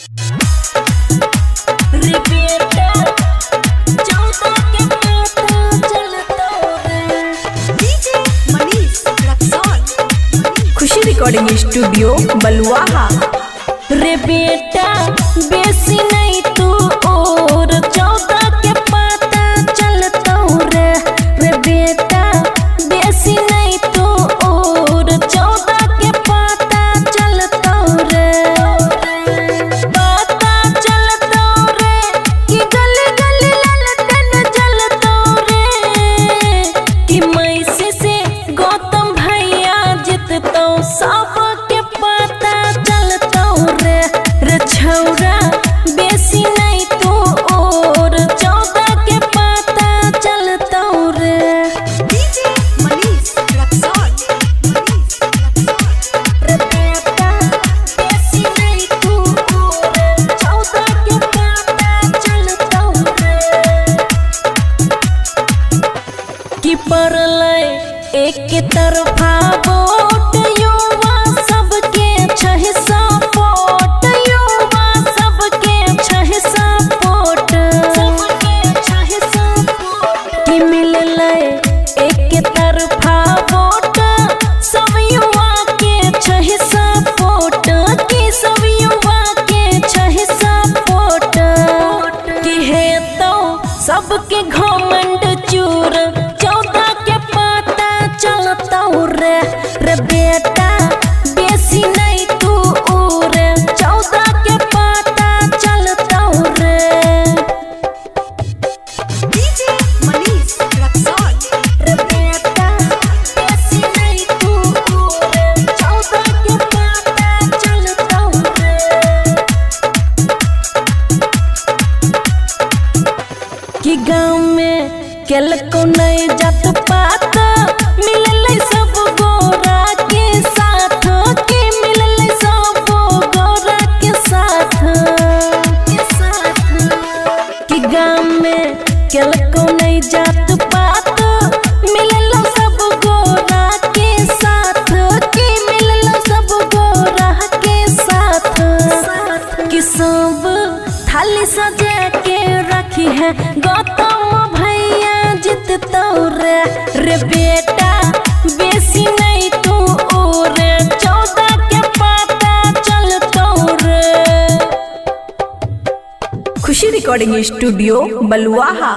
रे बेटा चौदह के पता चलता रे। डीजे मनीष रक्सौल। खुशी रिकॉर्डिंग स्टूडियो बलुआहा। रे बेटा बेसी नहीं तू और चौदह के पता चलता रे। रे बेटा बेसी नहीं तू और चौदह के पता चलता रे। पता चलता रे कि गली गली ललटन जलता रे। कि मैसे से गौतम भैया जिततो सबके पता चलता रे। रे छौरा बेसी नहीं तू और चौदह के पता चलता रे। डीजे मनीष रक्सौल। रे बेटा बेसी नहीं तू और चौदह के पता चलता रे। कि परलय एक तरफा वोट युवा सबके छह सपोर्ट। युवा सबके छह सपोर्ट। सबके छह सपोर्ट। कि मिललय एक तरफा वोट सब युवा के छह सपोर्ट। कि सब युवा के छह सपोर्ट। कि है तो सबके घमंड चूर चौदह के पता चलता रे। रे बेटा बेसी नहीं तू और चौदह के पता चलता रे। डीजे मनीष रक्सौल। रे बेटा बेसी नहीं तू और चौदह के पता चलता रे। कि गाँव में केल को नहीं जात पात मिलल सब गोरा के साथ। कि मिलल सब गोरा के साथ। कि गाँव में केल को नहीं जात पात मिलल सब गोरा के साथ। कि मिलल सब गोरा के साथ। कि सब थाली सजा के रखी है गौतम भैया जिततो रे। रे बेटा बेसी नहीं तू और चौदह के पता चलता रे। खुशी रिकॉर्डिंग स्टूडियो बलुआहा।